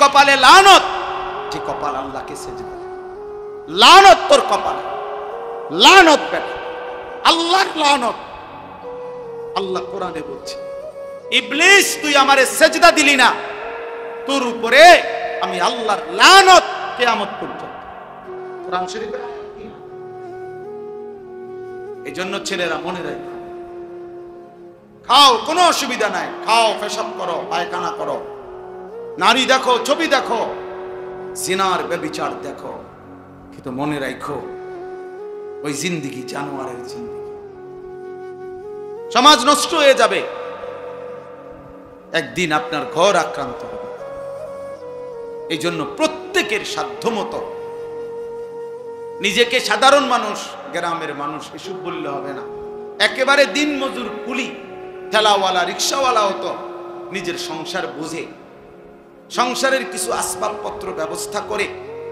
কপালে লানত, যে কপাল আল্লাহকে সেজদা, লানত তোর কপালে, লানত বেটা, আল্লাহর লানত। আল্লাহ কোরআনে বলছে, ইবলিস তুই আমারে সেজদা দিলি না, তোর উপরে আমি আল্লাহর লানত কিয়ামত পর্যন্ত। কোরআন শরীফে। এই জন্য ছেলেরা মনে রাখো, খাও কোনো অসুবিধা নাই, খাও, পেশাব করো, পায়খানা করো, নারী দেখো, ছবি দেখো, জিনার ব্যভিচার দেখো, কিন্তু মনে রাখো ওই জিন্দেগি জানোয়ারের জিন্দেগি। সমাজ নষ্ট হয়ে যাবে, একদিন আপনার ঘর আক্রান্ত হবে। এই জন্য প্রত্যেকের সাধ্যমতো নিজেকে সাধারণ মানুষ, গ্রামের মানুষ এসব বললে হবে না, একেবারে দিন মজুর কুলি, ঠেলাওয়ালা, রিক্সাওয়ালাও তো নিজের সংসার বুঝে, সংসারের কিছু আসবাবপত্র ব্যবস্থা করে,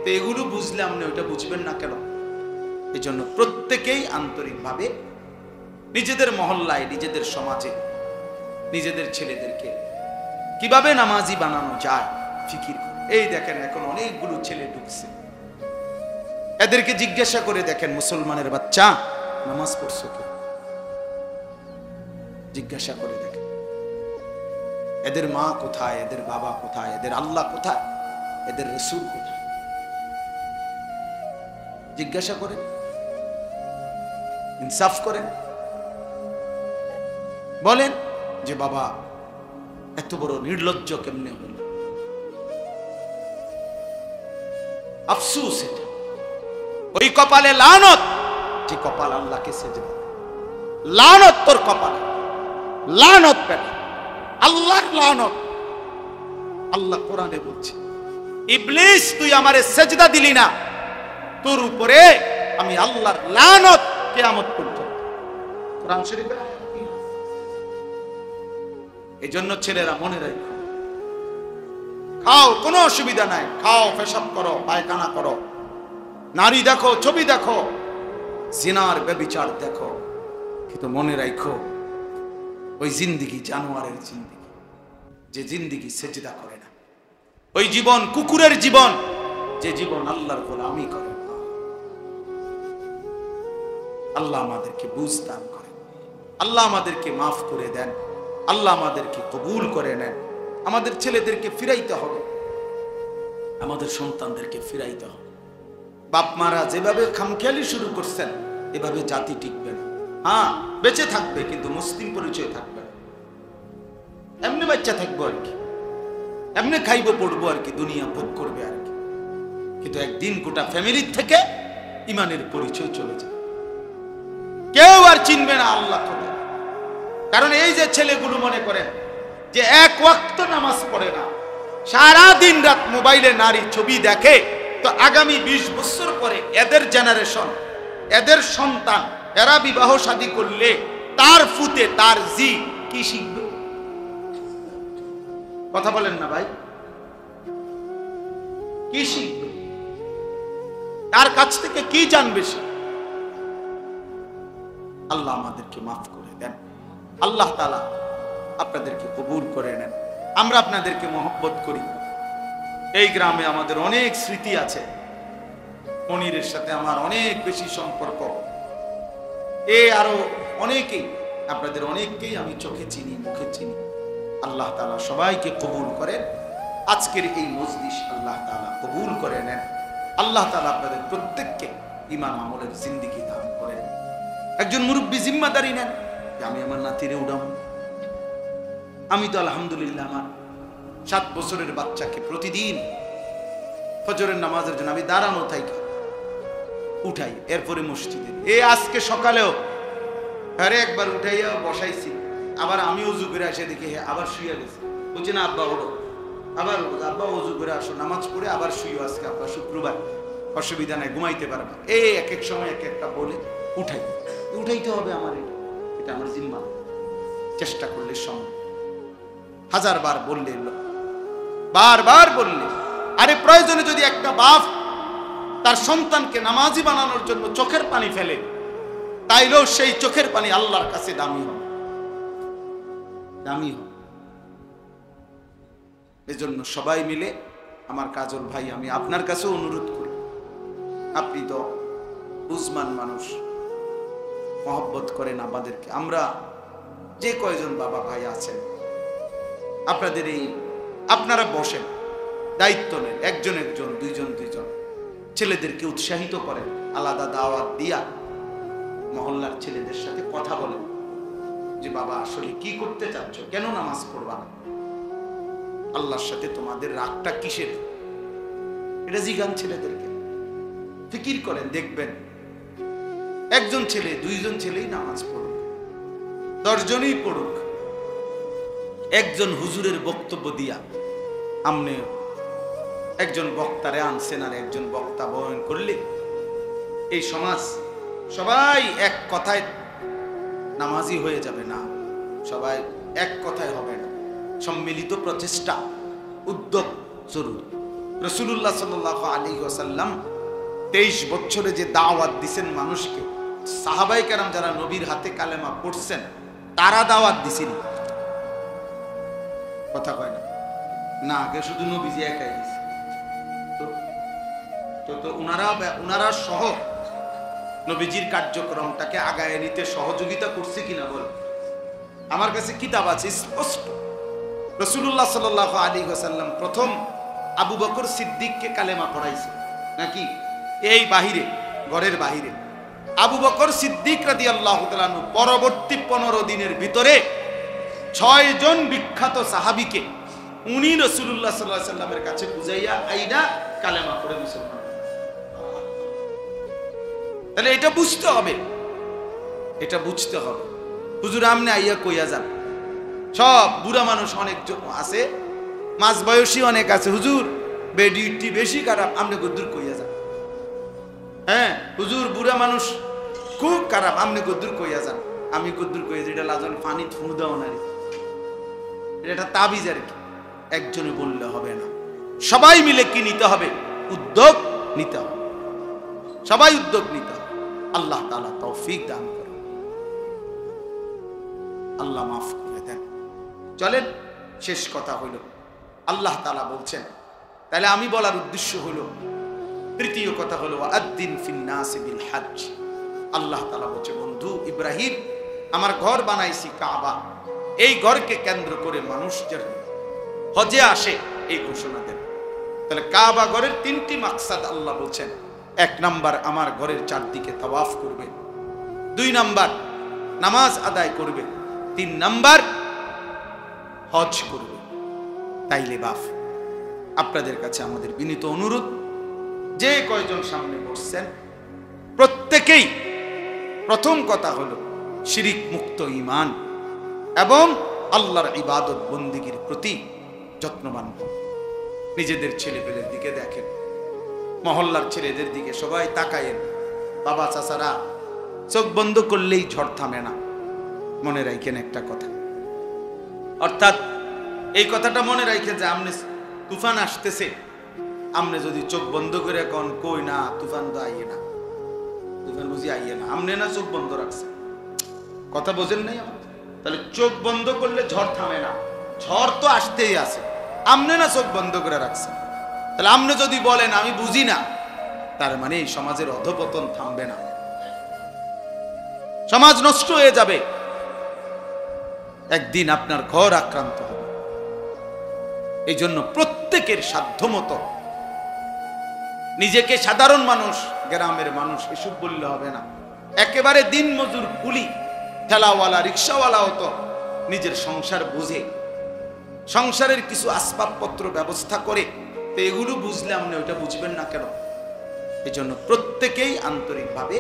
তো এগুলো বুঝলাম না, ওইটা বুঝবেন না কেন? এই জন্য প্রত্যেকেই আন্তরিকভাবে নিজেদের মহল্লায়, নিজেদের সমাজে, নিজেদের ছেলেদেরকে কিভাবে নামাজি বানানো যায় ফিকির করে। এই দেখেন এখন অনেকগুলো ছেলে ঢুকছে, এদেরকে জিজ্ঞাসা করে দেখেন, মুসলমানের বাচ্চা নামাজ পড়ছো কি? জিজ্ঞাসা করে দেখেন এদের মা কোথায়, এদের বাবা কোথায়, এদের আল্লাহ কোথায়, এদের রাসূল কোথায়? জিজ্ঞাসা করেন, ইনসাফ করেন, বলেন যে বাবা এত বড় নির্লজ্জ কেমনে হল? আফসোস এটা, ওই কপালে লানত, যে কপাল আল্লাহকে সেজদা, লানত তোর কপালে, লানত বেটা, আল্লাহর লানত। আল্লাহ কোরআনে বলছে, ইবলিস তুই আমারে সেজদা দিলি না, তোর উপরে আমি আল্লাহর লানত কিয়ামত পর্যন্ত। কোরআন শরীফে। এই জন্য ছেলেরা মনে রাখো, খাও কোনো অসুবিধা নাই, খাও, পেশাব করো, পায়খানা করো, নারী দেখো, ছবি দেখো, জিনার ব্যভিচার দেখো, কিন্তু মনে রাখো ওই জিন্দেগি জানোয়ারের জিন্দেগি, যে জিন্দেগি সেজদা করে না। ওই জীবন কুকুরের জীবন, যে জীবন আল্লাহর গোলামি করে। আল্লাহ আমাদেরকে বুঝ দান করেন, আল্লাহ আমাদেরকে মাফ করে দেন, আল্লাহ আমাদেরকে কবুল করে নেন। আমাদের ছেলেদেরকে ফিরাইতে হবে, আমাদের সন্তানদেরকে ফিরাইতে হবে। বাপ মারা যেভাবে খামখেয়ালি শুরু করছেন, এভাবে জাতি টিকবে না। হ্যাঁ, বেঁচে থাকবে কিন্তু মুসলিম পরিচয় থাকবে না। এমনি বাচ্চা থাকবো আর কি, এমনি খাইবো পড়বো আর কি, দুনিয়া ভোগ করবে আর কি, কিন্তু একদিন গোটা ফ্যামিলির থেকে ইমানের পরিচয় চলে যায়, কেউ আর চিনবে না আল্লাহ খোদা। কারণ এই যে ছেলেগুলো মনে করেন যে এক ওয়াক্ত নামাজ পড়ে না, সারা দিন রাত মোবাইলে নারী ছবি দেখে, তো আগামী 20 বছর পরে এদের জেনারেশন, এদের সন্তান, এরা বিবাহ শাদী করলে তার ফুতে তার জি কি শিখবে? কথা বলেন না ভাই, কি শিখবে? তার কাছ থেকে কি জানবে সে? আল্লাহ আমাদেরকে মাফ করে দেন, আল্লাহ তাআলা আপনাদেরকে কবুল করে নেন। আমরা আপনাদেরকে মহব্বত করি। এই গ্রামে আমাদের অনেক স্মৃতি আছে, মনিরের সাথে আমার অনেক বেশি সম্পর্ক, আরো অনেকেই, আপনাদের অনেককেই আমি চোখে চিনি, মুখে চিনি। আল্লাহ তাআলা সবাইকে কবুল করেন। আজকের এই মজলিস আল্লাহ তাআলা কবুল করে নেন। আল্লাহ তাআলা আপনাদের প্রত্যেককে ঈমান আমলের জিন্দেগি দান করেন। একজন মুরব্বী জিম্মাদারি নেন যে আমি আমার নাতিরে উঠাবো। আমি তো আলহামদুলিল্লাহ আমার 7 বছরের বাচ্চাকে প্রতিদিন ফজরের নামাজের জন্য আমি দাঁড়ানো থাকি, উঠাই, এরপরে মসজিদে। আজকে সকালেও আরে একবার উঠাইয়া বসাইছি, আবার আমি ওযু করে এসে দেখি আবার শুয়ে গেছে। বলছি না আব্বা ওঠো, আবার আব্বা ওযু করে আসো, নামাজ পড়ে আবার শুইও, আজকে আব্বা শুক্রবার, অসুবিধা নাই, ঘুমাইতে পারবা। এক এক সময় এক একটা বলে উঠাইতে হবে আমার, এটা আমার জিম্মা। চেষ্টা করলে সম্ভব। 1000 বার বললে, বারবার বললে, আরে প্রয়োজনে যদি একটা বাপ তার সন্তানকে নামাজি বানানোর জন্য চোখের পানি ফেলে, তাইলেও সেই চোখের পানি আল্লাহর কাছে দামি হবে, দামি হবে। এজন্য সবাই মিলে আমার কাজল ভাই, আমি আপনার কাছেও অনুরোধ করি, আপনি তো বুঝমান মানুষ, মহব্বত করেন আমাদেরকে। আমরা যে কয়জন বাবা ভাই আছেন, আপনাদের এই আপনারা বসেন, দায়িত্ব নেন, একজন একজন, দুইজন দুইজন, ছেলেদেরকে উৎসাহিত করেন, আলাদা দাওয়াত দিয়া মহল্লার ছেলেদের সাথে কথা বলেন যে বাবা আসলে কি করতে চাচ্ছ, কেন নামাজ পড়বা না, আল্লাহর সাথে তোমাদের রাগটা কিসের, এটা জিজ্ঞান ছেলেদেরকে। ফিকির করেন, দেখবেন একজন ছেলে, দুইজন ছেলেই নামাজ পড়ুক, 10 জনই পড়ুক, একজন হুজুরের বক্তব্য দিয়া আমনে একজন বক্তারে আনছেন আর একজন বক্তা বয়ান করলে এই সমাজ সবাই এক কথায় নামাজি হয়ে যাবে না, সবাই এক কথায় হবে না। সম্মিলিত প্রচেষ্টা, উদ্যোগ জরুরি। রাসূলুল্লাহ সাল্লাল্লাহু আলাইহি ওয়াসাল্লাম 23 বছরে যে দাওয়াত দিছেন মানুষকে, সাহাবায়ে কেরাম যারা নবীর হাতে কালেমা পড়ছেন তারা দাওয়াত দিছেন, কথা কয় না, না আগে শুধু নবীজি একাই দিছে। তো উনারা সহ নবীজির কার্যক্রমটাকে আগায় নিতে সহযোগিতা করছে কিনা বল। আমার কাছে কিতাব আছে স্পষ্ট, রাসূলুল্লাহ সাল্লাল্লাহু আলাইহি ওয়াসাল্লাম প্রথম আবু বকর সিদ্দিককে কালেমা পড়াইছে নাকি এই বাহিরে, ঘরের বাহিরে। আবু বকর সিদ্দিক রাদিয়াল্লাহু তাআলা আনহু পরবর্তী 15 দিনের ভিতরে 6 জন বিখ্যাত সাহাবীকে উনি রাসূলুল্লাহ সাল্লাল্লাহু আলাইহি ওয়াসাল্লামের কাছে বুঝাইয়া আইনা কালেমা পড়ে মুসলমান। তাহলে এটা বুঝতে হবে, এটা বুঝতে হবে। হুজুর আমনে আইয়া কইয়া যান, সব বুড়া মানুষ অনেক আছে, মাঝ বয়সী অনেক আছে, হুজুর বেডিটি বেশি খারাপ, আমনে গদ্দুর কইয়া যান। হ্যাঁ হুজুর বুড়া মানুষ খুব খারাপ, আমনে গদ্দুর কইয়া যান। আমি গদ্দুর কইয়া যাই, এটা লাজন পানি থুঁ দাও না, এটা তাবিজ আর কি। একজনে বললে হবে না, সবাই মিলে কি নিতে হবে, উদ্যোগ নিতে হবে, সবাই উদ্যোগ নিতে হবে। আল্লাহ তাআলা তৌফিক দান করেন, আল্লাহ মাফ করে দেন। চলেন শেষ কথা হইল, আল্লাহ তাআলা বলছেন, তাহলে আমি বলার উদ্দেশ্য হলো, তৃতীয় কথা হলো আদ্দিন ফিন নাস বিল হজ। আল্লাহ তাআলা বলছে, বন্ধু ইব্রাহিম আমার ঘর বানাইছি কাবা, এই ঘরকে কেন্দ্র করে মানুষ যেন হজে আসে এই ঘোষণা দেন। তাহলে কাবা ঘরের 3টি মাকসাদ আল্লাহ বলছেন। 1 নাম্বার আমার ঘরের চারদিকে তাওয়াফ করবে, 2 নাম্বার নামাজ আদায় করবে, 3 নাম্বার হজ করবে। তাইলে বাপ আপনাদের কাছে আমাদের বিনীত অনুরোধ, যে কয়জন সামনে বসছেন প্রত্যেকেই প্রথম কথা হলো শিরিক মুক্ত ঈমান এবং আল্লাহর ইবাদত বন্দেগীর প্রতি যত্নবান হন। নিজেদের ছেলেপেলের দিকে দেখেন, মহল্লার ছেলেদের দিকে সবাই তাকায়েন। বাবা চাচারা চোখ বন্ধ করলেই ঝড় থামে না, মনে রাখেন একটা কথা। অর্থাৎ এই কথাটা মনে রাখেন যে আমনে তুফান আসতেছে, আমনে যদি চোখ বন্ধ করে কোন কই না তুফান তো আইয়ে না, তুফান বুঝি আইয়ে না, আমনে না চোখ বন্ধ রাখছে, কথা বোঝেন নাই আমার? তাহলে চোখ বন্ধ করলে ঝড় থামে না, ঝড় তো আসতেই আছে, আমনে না চোখ বন্ধ করে রাখছে। তাহলে আপনি যদি বলেন আমি বুঝি না, তার মানে এই সমাজের অধপতন থামবে না, সমাজ নষ্ট হয়ে যাবে, একদিন আপনার ঘর আক্রান্ত হবে। এই জন্য প্রত্যেকের সাধ্যমতো নিজেকে সাধারণ মানুষ, গ্রামের মানুষ এসব বললে হবে না, একেবারে দিন মজুর কুলি ঠেলাওয়ালা রিক্সাওয়ালাও তো নিজের সংসার বুঝে, সংসারের কিছু আসবাবপত্র ব্যবস্থা করে, তো এগুলো বুঝলে আপনি ওইটা বুঝবেন না কেন? এই জন্য প্রত্যেকেই আন্তরিকভাবে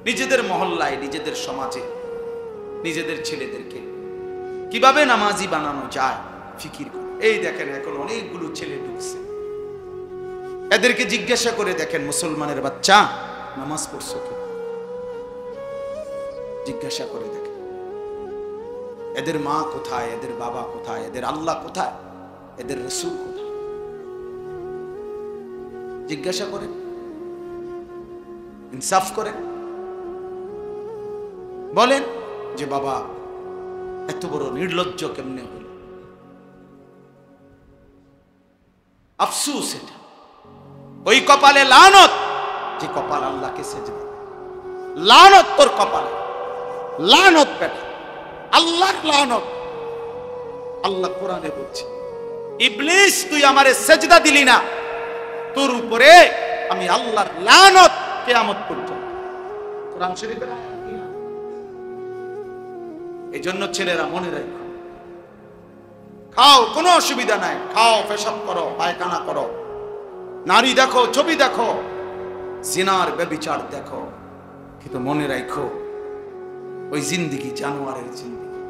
নিজেদের মহল্লায়, নিজেদের সমাজে, নিজেদের ছেলেদেরকে কিভাবে নামাজি বানানো যায় ফিকির করে। এই দেখেন এখন অনেকগুলো ছেলে ঢুকছে, এদেরকে জিজ্ঞাসা করে দেখেন, মুসলমানের বাচ্চা নামাজ পড়ছো কি? জিজ্ঞাসা করে দেখেন এদের মা কোথায়, এদের বাবা কোথায়, এদের আল্লাহ কোথায়, এদের রাসূল কোথায়? জিজ্ঞাসা করেন, ইনসাফ করেন, বলেন যে বাবা এত বড় নির্লজ্জ কেমনে হইল? আফসোস আফসোস এটা, ওই কপালে লানত যে কপাল আল্লাহকে সেজদা, লানত তোর কপালে, লানত বেটা, আল্লাহর লানত। আল্লাহ কোরআনে বলছে, ইবলিস তুই আমারে সেজদা দিলি না, তোর উপরে আমি আল্লাহর লানত কিয়ামত পর্যন্ত। কোরআন শরীফের আয়াত। এই জন্য ছেলেরা মনে রাখো, খাও কোনো অসুবিধা নাই, খাও, পেশাব করো, পায়খানা করো, নারী দেখো, ছবি দেখো, জিনার ব্যভিচার দেখো, কিন্তু মনে রাখো ওই জিন্দিগি জানোয়ারের জিন্দিগি,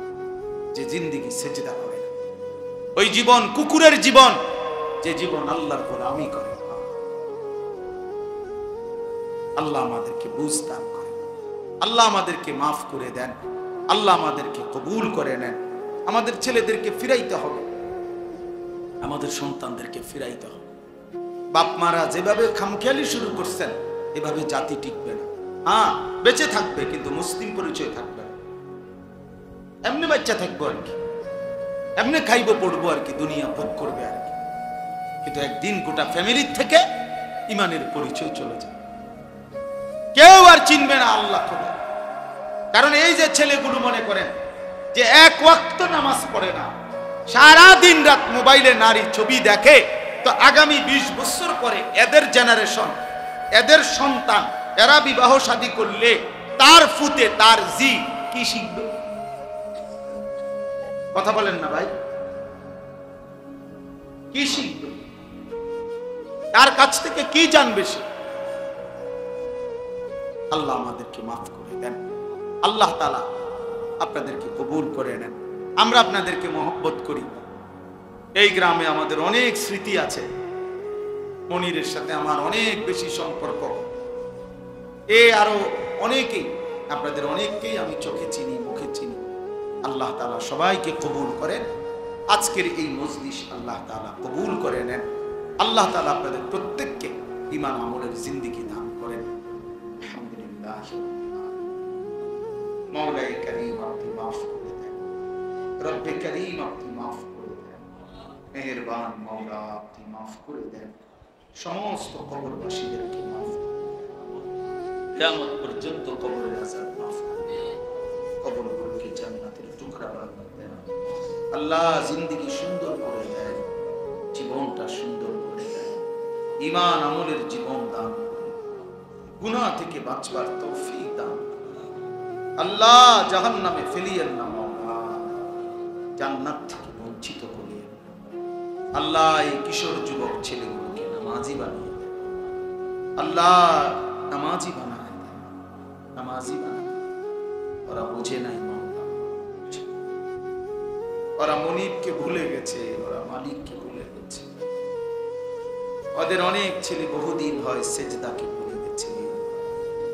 যে জিন্দিগি সেজদা করে না। ওই জীবন কুকুরের জীবন, যে জীবন আল্লাহর গোলামি করে। আল্লাহ আমাদেরকে বুঝ দান করে, আল্লাহ আমাদেরকে মাফ করে দেন, আল্লাহ আমাদেরকে কবুল করে নেন। আমাদের ছেলেদেরকে ফিরাইতে হবে, আমাদের সন্তানদেরকে ফিরাইতে হবে। বাপ মারা যেভাবে খামখেয়ালি শুরু করছেন, এভাবে জাতি টিকবে না। হ্যাঁ, বেঁচে থাকবে কিন্তু মুসলিম পরিচয় থাকবে না। এমনি বাচ্চা থাকবো আর কি, এমনি খাইবো পড়বো আর কি, দুনিয়া ভোগ করবে আর কি, কিন্তু একদিন গোটা ফ্যামিলির থেকে ইমানের পরিচয় চলে যায়, কেউ আর চিনবে না আল্লাহ খোদা। কারণ এই যে ছেলেগুলো মনে করেন যে এক ওয়াক্ত নামাজ পড়ে না, সারা দিন রাত মোবাইলে নারী ছবি দেখে, তো আগামী 20 বছর পরে এদের জেনারেশন, এদের সন্তান, এরা বিবাহ শাদী করলে তার ফুতে তার জি কি শিখবে? কথা বলেন না ভাই, কি শিখবে? তার কাছ থেকে কি জানবে সে? আল্লাহ আমাদেরকে মাফ করে দেন, আল্লাহ তাআলা আপনাদেরকে কবুল করে নেন। আমরা আপনাদেরকে মহব্বত করি। এই গ্রামে আমাদের অনেক স্মৃতি আছে, মনিরের সাথে আমার অনেক বেশি সম্পর্ক, আরো অনেকেই, আপনাদের অনেককেই আমি চোখে চিনি, মুখে চিনি। আল্লাহ তাআলা সবাইকে কবুল করেন। আজকের এই মজলিস আল্লাহ তাআলা কবুল করে নেন। আল্লাহ তাআলা আপনাদের প্রত্যেককে ঈমান আমলের জিন্দেগি দান করেন। আলহামদুলিল্লাহ। মওলাই করিম আপনি মাফ করে দেন, রব্বে করিম আপনি মাফ করে দেন, মেহেরবান মওলা আপনি মাফ করে দেন। সমস্ত কবরবাসীদেরকে মাফ করে দেন, কিয়ামত পর্যন্ত কবরের আযাব মাফ করে দেন, কবরগুলোকে জান্নাতের টুকরা বানিয়ে দেন। আল্লাহ জিন্দেগি সুন্দর করে দেন, জীবনটা সুন্দর করে দেন, ঈমান আমলের জীবন দান করে, গুনাহ থেকে বাঁচবার তৌফিক দান করে। আল্লাহ জাহান্নামে ফেলিয়েন না মাওলা, জান্নাত থেকে বঞ্চিত করিয়েন। আল্লাহ এই কিশোর যুবক ছেলেগুলোকে নামাজি বানিয়ে দেন, আল্লাহ নামাজি বানায় দেন, নামাজি বানায়। ওরা বোঝে নাই মাওলা, ওরা মনিবকে ভুলে গেছে, ওরা মালিককে ভুলে গেছে। ওদের অনেক ছেলে বহুদিন হয় সেজদাকে ভুলে গেছে।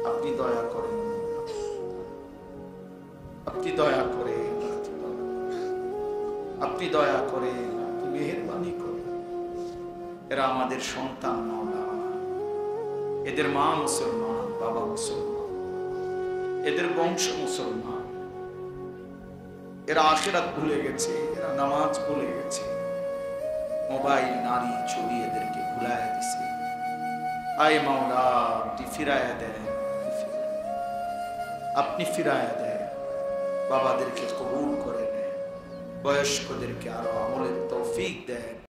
আপনি দয়া করেন, আপনি দয়া করে, আপনি দয়া করে, আপনি মেহেরবানি করে। এরা আমাদের সন্তান মাওলা, এদের মা মুসলমান, বাবা মুসলমান, এদের বংশ মুসলমান। এরা আখিরাত ভুলে গেছে, এরা নামাজ ভুলে গেছে, মোবাইল, নারী, ছবি এদেরকে ভুলায় দিছে। আয় মাওলা আপনি ফিরায়া দেন, আপনি ফিরায়া দেন। বাবাদেরকে কবুল করে নেন, বয়স্কদেরকে আরো আমলের তৌফিক দেন।